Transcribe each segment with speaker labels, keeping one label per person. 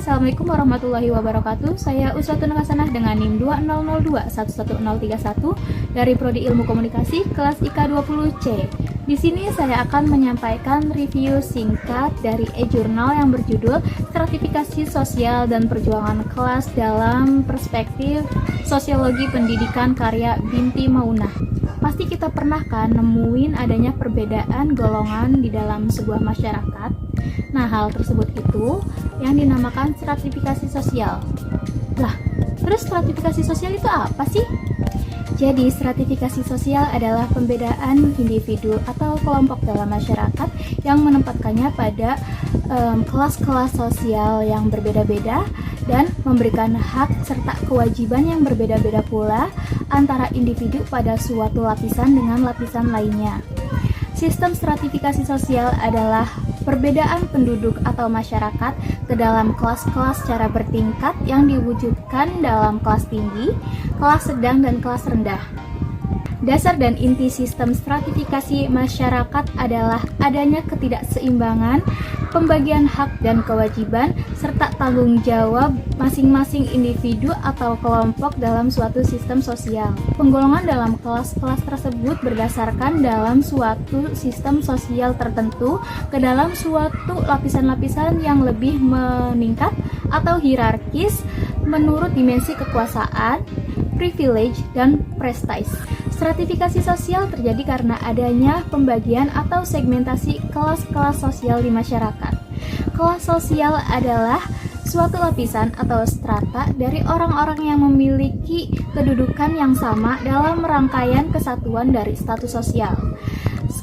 Speaker 1: Assalamualaikum warahmatullahi wabarakatuh. Saya Uswatun Hasanah dengan NIM 2002111031 dari Prodi Ilmu Komunikasi kelas IK 20C. Di sini saya akan menyampaikan review singkat dari e-jurnal yang berjudul Stratifikasi Sosial dan Perjuangan Kelas dalam Perspektif Sosiologi Pendidikan karya Binti Maunah. Pasti kita pernah kan nemuin adanya perbedaan golongan di dalam sebuah masyarakat. Nah, hal tersebut itu yang dinamakan stratifikasi sosial. Lah, terus stratifikasi sosial itu apa sih? Jadi, stratifikasi sosial adalah pembedaan individu atau kelompok dalam masyarakat yang menempatkannya pada kelas-kelas sosial yang berbeda-beda dan memberikan hak serta kewajiban yang berbeda-beda pula antara individu pada suatu lapisan dengan lapisan lainnya. Sistem stratifikasi sosial adalah perbedaan penduduk atau masyarakat ke dalam kelas-kelas secara bertingkat yang diwujudkan dalam kelas tinggi, kelas sedang, dan kelas rendah. Dasar dan inti sistem stratifikasi masyarakat adalah adanya ketidakseimbangan, pembagian hak dan kewajiban, serta tanggung jawab masing-masing individu atau kelompok dalam suatu sistem sosial. Penggolongan dalam kelas-kelas tersebut berdasarkan dalam suatu sistem sosial tertentu ke dalam suatu lapisan-lapisan yang lebih meningkat atau hierarkis menurut dimensi kekuasaan, privilege, dan prestige. Stratifikasi sosial terjadi karena adanya pembagian atau segmentasi kelas-kelas sosial di masyarakat. Kelas sosial adalah suatu lapisan atau strata dari orang-orang yang memiliki kedudukan yang sama dalam rangkaian kesatuan dari status sosial.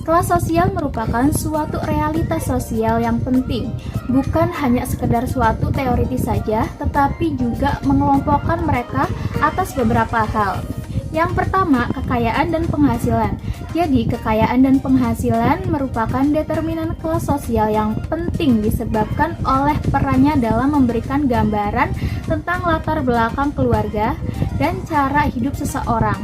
Speaker 1: Kelas sosial merupakan suatu realitas sosial yang penting, bukan hanya sekedar suatu teoritis saja, tetapi juga mengelompokkan mereka atas beberapa hal. Yang pertama, kekayaan dan penghasilan. Jadi, kekayaan dan penghasilan merupakan determinan kelas sosial yang penting disebabkan oleh perannya dalam memberikan gambaran tentang latar belakang keluarga dan cara hidup seseorang.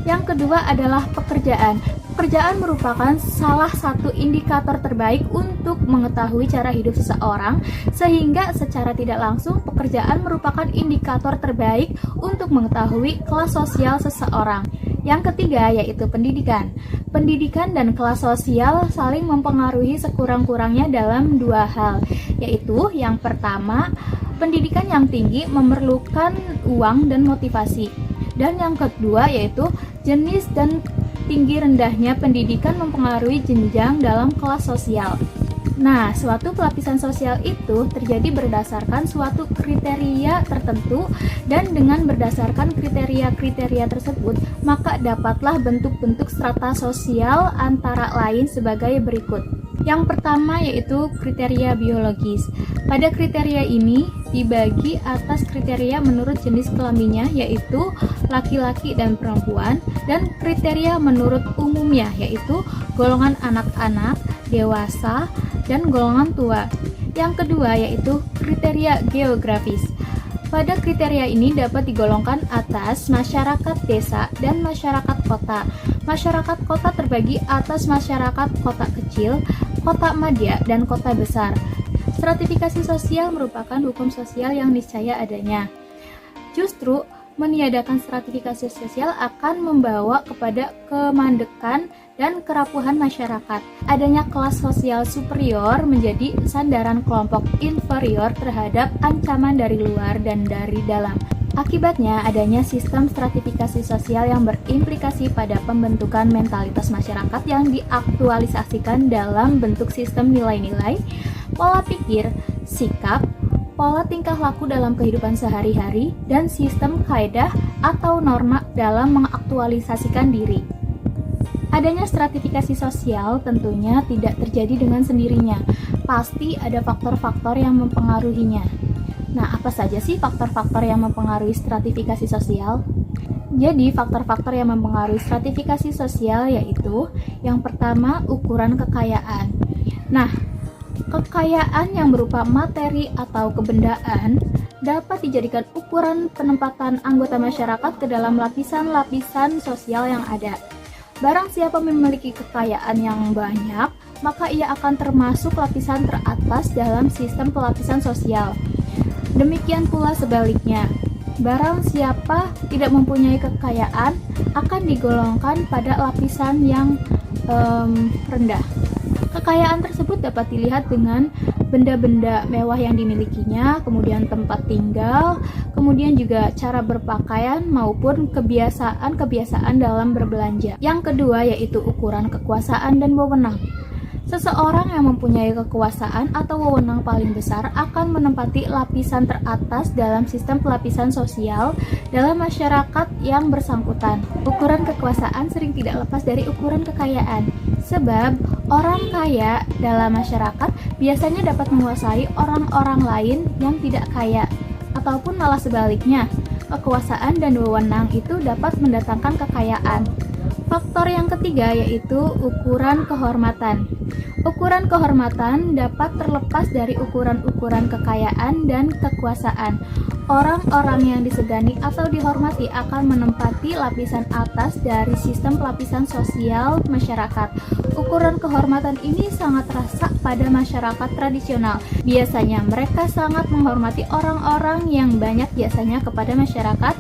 Speaker 1: Yang kedua adalah pekerjaan. Pekerjaan merupakan salah satu indikator terbaik untuk mengetahui cara hidup seseorang, sehingga secara tidak langsung pekerjaan merupakan indikator terbaik untuk mengetahui kelas sosial seseorang. Yang ketiga yaitu pendidikan. Pendidikan dan kelas sosial saling mempengaruhi sekurang-kurangnya dalam dua hal, yaitu yang pertama, pendidikan yang tinggi memerlukan uang dan motivasi. Dan yang kedua yaitu jenis dan tinggi rendahnya pendidikan mempengaruhi jenjang dalam kelas sosial. Nah, suatu pelapisan sosial itu terjadi berdasarkan suatu kriteria tertentu, dan dengan berdasarkan kriteria-kriteria tersebut, maka dapatlah bentuk-bentuk strata sosial antara lain sebagai berikut. Yang pertama yaitu kriteria biologis. Pada kriteria ini dibagi atas kriteria menurut jenis kelaminnya, yaitu laki-laki dan perempuan, dan kriteria menurut umumnya, yaitu golongan anak-anak, dewasa, dan golongan tua. Yang kedua yaitu kriteria geografis. Pada kriteria ini dapat digolongkan atas masyarakat desa dan masyarakat kota. Masyarakat kota terbagi atas masyarakat kota kecil, kota madya, dan kota besar. Stratifikasi sosial merupakan hukum sosial yang niscaya adanya. Justru, meniadakan stratifikasi sosial akan membawa kepada kemandekan dan kerapuhan masyarakat. Adanya kelas sosial superior menjadi sandaran kelompok inferior terhadap ancaman dari luar dan dari dalam. Akibatnya, adanya sistem stratifikasi sosial yang berimplikasi pada pembentukan mentalitas masyarakat yang diaktualisasikan dalam bentuk sistem nilai-nilai, pola pikir, sikap, pola tingkah laku dalam kehidupan sehari-hari, dan sistem kaidah atau norma dalam mengaktualisasikan diri. Adanya stratifikasi sosial tentunya tidak terjadi dengan sendirinya. Pasti ada faktor-faktor yang mempengaruhinya. Nah, apa saja sih faktor-faktor yang mempengaruhi stratifikasi sosial? Jadi, faktor-faktor yang mempengaruhi stratifikasi sosial yaitu yang pertama, ukuran kekayaan. Nah, kekayaan yang berupa materi atau kebendaan dapat dijadikan ukuran penempatan anggota masyarakat ke dalam lapisan-lapisan sosial yang ada. Barang siapa memiliki kekayaan yang banyak, maka ia akan termasuk lapisan teratas dalam sistem pelapisan sosial. Demikian pula sebaliknya, barang siapa tidak mempunyai kekayaan akan digolongkan pada lapisan yang rendah. Kekayaan tersebut dapat dilihat dengan benda-benda mewah yang dimilikinya, kemudian tempat tinggal, kemudian juga cara berpakaian maupun kebiasaan-kebiasaan dalam berbelanja. Yang kedua yaitu ukuran kekuasaan dan wewenang. Seseorang yang mempunyai kekuasaan atau wewenang paling besar akan menempati lapisan teratas dalam sistem pelapisan sosial dalam masyarakat yang bersangkutan. Ukuran kekuasaan sering tidak lepas dari ukuran kekayaan, sebab orang kaya dalam masyarakat biasanya dapat menguasai orang-orang lain yang tidak kaya, ataupun malah sebaliknya, kekuasaan dan wewenang itu dapat mendatangkan kekayaan. Faktor yang ketiga yaitu ukuran kehormatan. Ukuran kehormatan dapat terlepas dari ukuran-ukuran kekayaan dan kekuasaan. Orang-orang yang disegani atau dihormati akan menempati lapisan atas dari sistem pelapisan sosial masyarakat. Ukuran kehormatan ini sangat terasa pada masyarakat tradisional. Biasanya mereka sangat menghormati orang-orang yang banyak, biasanya kepada masyarakat,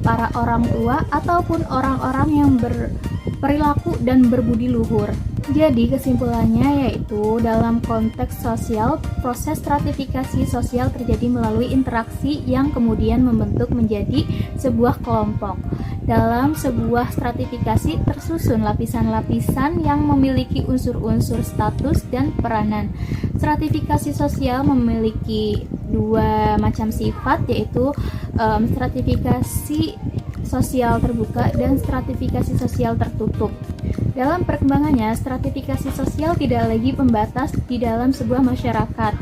Speaker 1: para orang tua, ataupun orang-orang yang berperilaku dan berbudi luhur. Jadi kesimpulannya yaitu dalam konteks sosial, proses stratifikasi sosial terjadi melalui interaksi yang kemudian membentuk menjadi sebuah kelompok. Dalam sebuah stratifikasi tersusun lapisan-lapisan yang memiliki unsur-unsur status dan peranan. Stratifikasi sosial memiliki dua macam sifat, yaitu stratifikasi sosial terbuka dan stratifikasi sosial tertutup. Dalam perkembangannya, stratifikasi sosial tidak lagi pembatas di dalam sebuah masyarakat.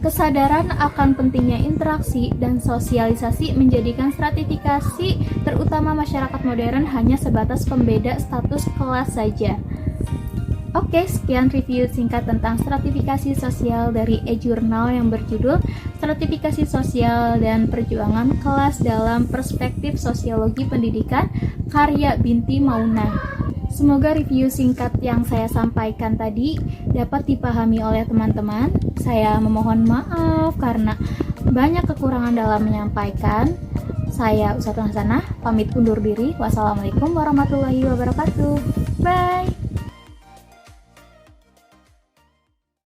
Speaker 1: Kesadaran akan pentingnya interaksi dan sosialisasi menjadikan stratifikasi terutama masyarakat modern hanya sebatas pembeda status kelas saja. Oke, sekian review singkat tentang stratifikasi sosial dari e-jurnal yang berjudul Stratifikasi Sosial dan Perjuangan Kelas dalam Perspektif Sosiologi Pendidikan, karya Binti Mauna. Semoga review singkat yang saya sampaikan tadi dapat dipahami oleh teman-teman. Saya memohon maaf karena banyak kekurangan dalam menyampaikan. Saya Ustazah Hasanah, pamit undur diri. Wassalamualaikum warahmatullahi wabarakatuh. Bye.